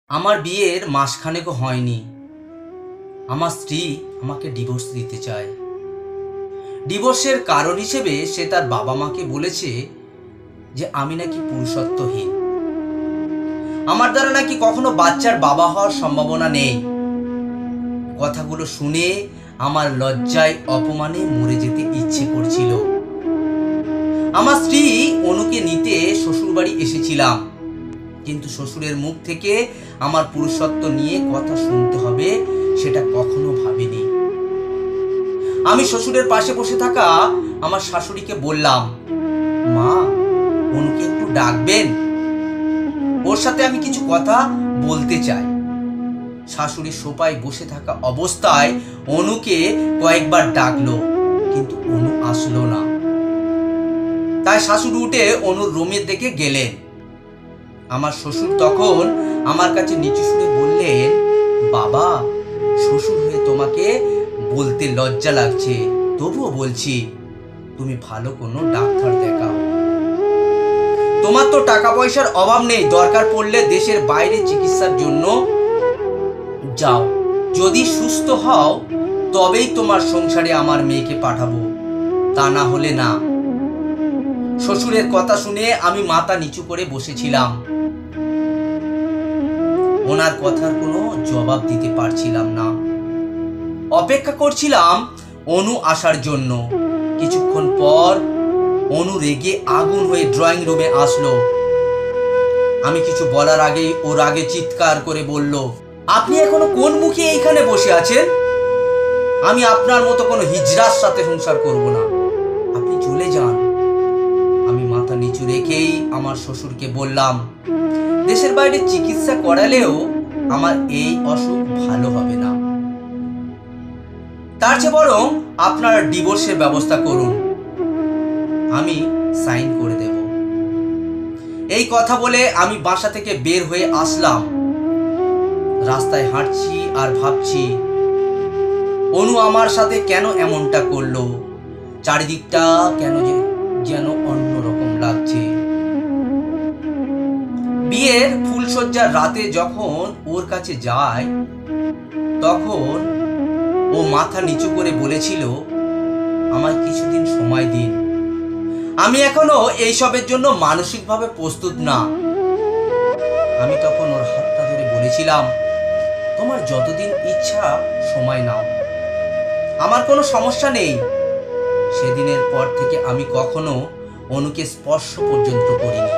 আমার বিয়ের মাসখানেকও হয়নি, আমার স্ত্রী আমাকে ডিভোর্স দিতে চায়। ডিভোর্সের কারণ হিসেবে সে তার বাবা মাকে বলেছে যে আমি নাকি পুরুষত্বহীন, আমার দ্বারা নাকি কখনো বাচ্চার বাবা হওয়ার সম্ভাবনা নেই। কথাগুলো শুনে আমার লজ্জায় অপমানে মরে যেতে ইচ্ছে করছিল। আমার স্ত্রী অনুকে নিতে শ্বশুরবাড়ি এসেছিলাম, কিন্তু শ্বশুরের মুখ থেকে আমার পুরুষত্ব নিয়ে কথা শুনতে হবে সেটা কখনো ভাবিনি। আমি শ্বশুরের পাশে বসে থাকা আমার শাশুড়িকে বললাম, মা, অনুকে একটু ডাকবেন, ওর সাথে আমি কিছু কথা বলতে চাই। শাশুড়ি সোফায় বসে থাকা অবস্থায় অনুকে কয়েকবার ডাকলো, কিন্তু অনু আসলো না। তাই শাশুড়ি উঠে অনুর রুমের দিকে গেলেন। আমার শ্বশুর তখন আমার কাছে নিচু সুরে বললেন, বাবা, শ্বশুর হয়ে তোমাকে বলতে লজ্জা লাগছে, তবুও বলছি, তুমি ভালো কোনো ডাক্তার দেখাও। তোমার তো টাকা পয়সার অভাব নেই, দরকার পড়লে দেশের বাইরে চিকিৎসার জন্য যাও। যদি সুস্থ হও তবেই তোমার সংসারে আমার মেয়েকে পাঠাবো, তা না হলে না। শ্বশুরের কথা শুনে আমি মাথা নিচু করে বসেছিলাম। ওনার কথার কোনো জবাব দিতে পারছিলাম না। অপেক্ষা করছিলাম অনু আসার জন্য। কিছুক্ষণ পর অনু রেগে আগুন হয়ে ড্রয়িং রুমে আসলো। আমি কিছু বলার আগেই ওর আগে চিৎকার করে বলল, আপনি এখনো কোন মুখে এইখানে বসে আছেন? আমি আপনার মতো কোনো হিজড়ার সাথে সংসার করব না, আপনি চলে যান। আমি মাথা নিচু রেখেই আমার শ্বশুরকে বললাম, দেশের বাইরে চিকিৎসা করালেও আমার এই অসুখ ভালো হবে না, তার চেয়ে বরং আপনারা ডিভোর্সের ব্যবস্থা করুন, আমি সাইন করে দেব। এই কথা বলে আমি বাসা থেকে বের হয়ে আসলাম। রাস্তায় হাঁটছি আর ভাবছি, অনু আমার সাথে কেন এমনটা করলো, চারিদিকটা কেন যেন অন্যরকম লাগছে। বিয়ের ফুলসজ্জার রাতে যখন ওর কাছে যায়, তখন ও মাথা নিচু করে বলেছিল, আমায় কিছুদিন সময় দিন, আমি এখনো এইসবের জন্য মানসিকভাবে প্রস্তুত না। আমি তখন ওর হাতটা ধরে বলেছিলাম, তোমার যতদিন ইচ্ছা সময় নাও, আমার কোনো সমস্যা নেই। সেদিনের পর থেকে আমি কখনো অনুকে স্পর্শ পর্যন্ত করিনি।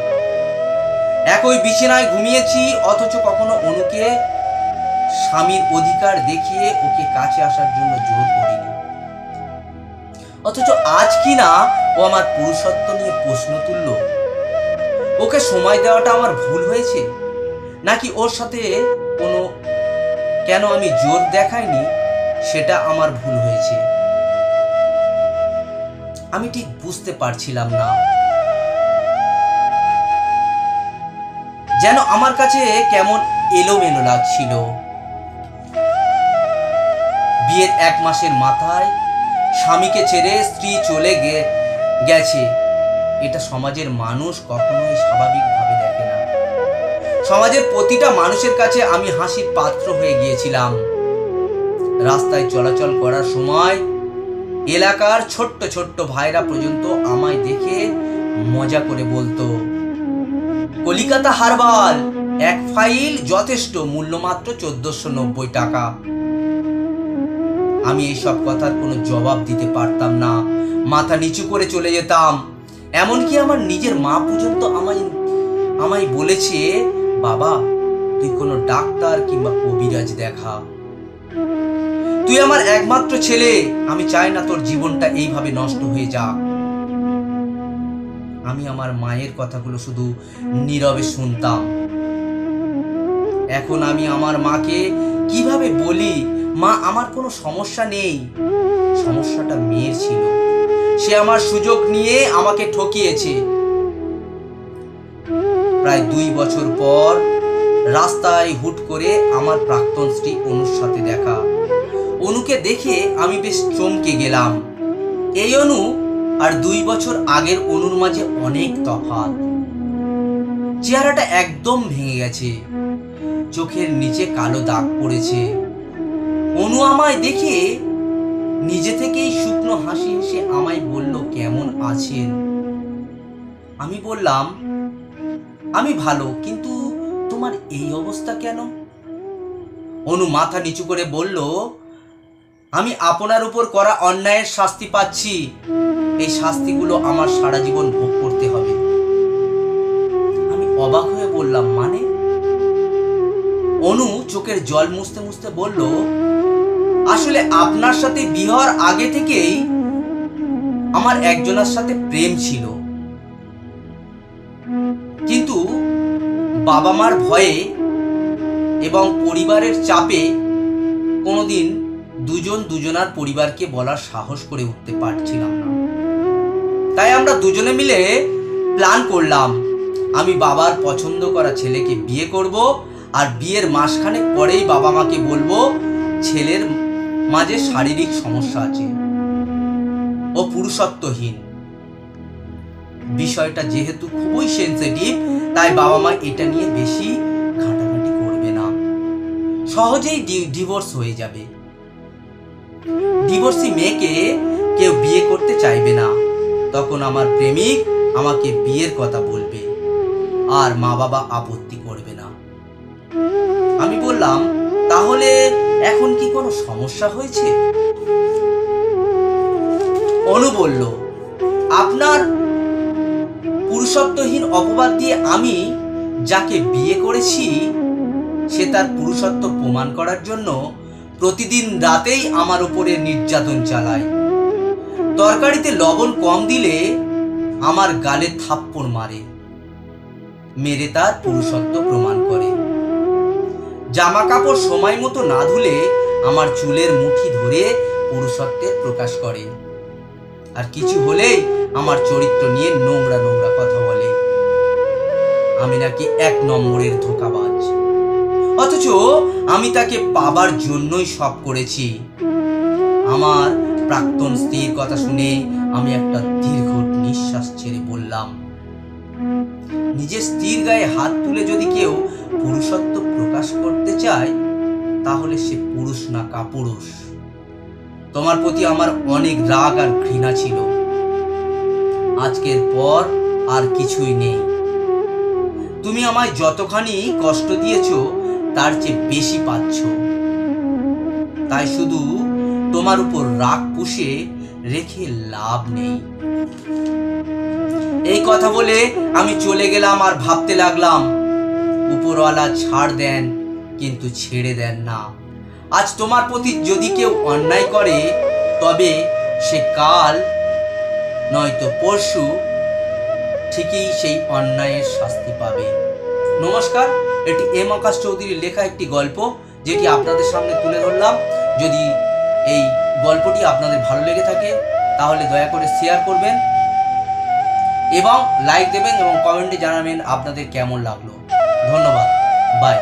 একই বিছানায় ঘুমিয়েছি, অথচ কখনো অনুকে স্বামীর অধিকার দেখিয়ে ওকে কাছে আসার জন্য জোর করিনি। অথচ আজ কি না ও আমার পুরুষত্ব নিয়ে প্রশ্ন তুলল। ওকে সময় দেওয়াটা আমার ভুল হয়েছে, নাকি ওর সাথে কোনো কেন আমি জোর দেখাইনি সেটা আমার ভুল হয়েছে? আমি ঠিক বুঝতে পারছিলাম না। যেন আমার কাছে কেমন এলোমেলো লাগছিল। বিয়ের 1 মাসের মাথায় স্বামীকে ছেড়ে স্ত্রী চলে গেছে, এটা সমাজের মানুষ কখনোই স্বাভাবিকভাবে দেখে না। সমাজের প্রতিটা মানুষের কাছে আমি হাসির পাত্র হয়ে গিয়েছিলাম। রাস্তায় চলাচল করার সময় এলাকার ছোট্ট ছোট্ট ভাইরা পর্যন্ত আমায় দেখে মজা করে বলতো, কলিকাতা হারবাল, 1 ফাইল যথেষ্ট, মূল্য মাত্র 1490 টাকা। আমি এইসব কথার কোনো জবাব দিতে পারতাম না, মাথা নিচু করে চলে যেতাম। এমনকি আমার নিজের মা পর্যন্ত আমায় বলেছে, বাবা, তুই কোনো ডাক্তার কিংবা কবিরাজ দেখা, তুই আমার একমাত্র ছেলে, আমি চাই না তোর জীবনটা এইভাবে নষ্ট হয়ে যাক। আমি আমার মায়ের কথাগুলো শুধু নীরবে শুনতাম। এখন আমি আমার মাকে কিভাবে বলি, মা, আমার কোনো সমস্যা নেই? সমস্যাটা মেয়ের ছিল, সে আমার সুযোগ নিয়ে আমাকে ঠকিয়েছে। প্রায় 2 বছর পর রাস্তায় হুট করে আমার প্রাক্তন স্ত্রী অনুর সাথে দেখা। অনুকে দেখে আমি বেশ চমকে গেলাম। এই অনু আর 2 বছর আগের অনুর মাঝে অনেক তফাৎ। চেহারাটা একদম ভেঙে গেছে, চোখের নিচে কালো দাগ পড়েছে। অনু আমায় দেখে নিজে থেকেই শুকনো হাসি হেসে আমায় বলল, কেমন আছেন? আমি বললাম, আমি ভালো, কিন্তু তোমার এই অবস্থা কেন? অনু মাথা নিচু করে বলল, আমি আপনার উপর করা অন্যায়ের শাস্তি পাচ্ছি। এই শাস্তিগুলো আমার সারা জীবন ভোগ করতে হবে। আমি অবাক হয়ে বললাম, মানে? অনু চোখের জল মুছতে মুছতে বলল, আসলে আপনার সাথে বিয়ে হওয়ার আগে থেকেই আমার একজনের সাথে প্রেম ছিল, কিন্তু বাবা মার ভয়ে এবং পরিবারের চাপে কোনোদিন দুজন দুজনার পরিবারকে বলার সাহস করে উঠতে পারছিলাম না। তাই আমরা দুজনে মিলে প্ল্যান করলাম, আমি বাবার পছন্দ করা ছেলেকে বিয়ে করব, আর বিয়ের মাসখানেক পরেই বাবা মাকে বলবো ছেলের মাঝে শারীরিক সমস্যা আছে, ও পুরুষত্বহীন। বিষয়টা যেহেতু খুবই সেনসিটিভ, তাই বাবা মা এটা নিয়ে বেশি ঘাটাঘাটি করবে না, সহজেই ডিভোর্স হয়ে যাবে। ডিভোর্সি মেয়েকে কেউ বিয়ে করতে চাইবে না। তখন আমার প্রেমিক আমাকে বিয়ের কথা বলবে, আর মা বাবা আপত্তি করবে না। আমি বললাম, তাহলে এখন কি কোনো সমস্যা হয়েছে? অনু বলল, আপনার পুরুষত্বহীন অপবাদ দিয়ে আমি যাকে বিয়ে করেছি সে তার পুরুষত্ব প্রমাণ করার জন্য প্রতিদিন রাতেই আমার উপরে নির্যাতন চালায়। তরকারিতে লবণ কম দিলে আমার গালে থাপ্পড় মারে, মেরে তার পুরুষত্ব প্রমাণ করে। জামা কাপড় সময় মতো না ধুলে আমার চুলের মুঠি ধরে পুরুষত্বের প্রকাশ করে, আর কিছু হলেই আমার চরিত্র নিয়ে নোংরা নোংরা কথা বলে। আমি নাকি 1 নম্বরের ধোঁকাবাজ, অথচ আমি তাকে পাবার জন্যই সব করেছি। আমার প্রাক্তন স্ত্রীর কথা শুনে আমি একটা দীর্ঘ নিঃশ্বাস ছেড়ে বললাম, নিজের স্ত্রীর গায়ে হাত তুলে যদি কেউ পুরুষত্ব প্রকাশ করতে চায়, তাহলে সে পুরুষ না কাপুরুষ। তোমার প্রতি আমার অনেক রাগ আর ঘৃণা ছিল, আজকের পর আর কিছুই নেই। তুমি আমায় যতখানি কষ্ট দিয়েছো তার চেয়ে বেশি পাচ্ছ, তাই শুধু তোমার উপর রাগ পুষে রেখে লাভ নেই। এই কথা বলে আমি চলে গেলাম, আর ভাবতে লাগলাম, উপরওয়ালা ছাড় দেন কিন্তু ছেড়ে দেন না। আজ তোমার প্রতি যদি কেউ অন্যায় করে, তবে সে কাল নয়তো পরশু ঠিকই সেই অন্যায়ের শাস্তি পাবে। নমস্কার, এটি এম আকাশ চৌধুরীর লেখা একটি গল্প, যেটি আপনাদের সামনে তুলে ধরলাম। যদি এই গল্পটি আপনাদের ভালো লেগে থাকে তাহলে দয়া করে শেয়ার করবেন এবং লাইক দেবেন এবং কমেন্টে জানাবেন আপনাদের কেমন লাগলো। ধন্যবাদ, বাই।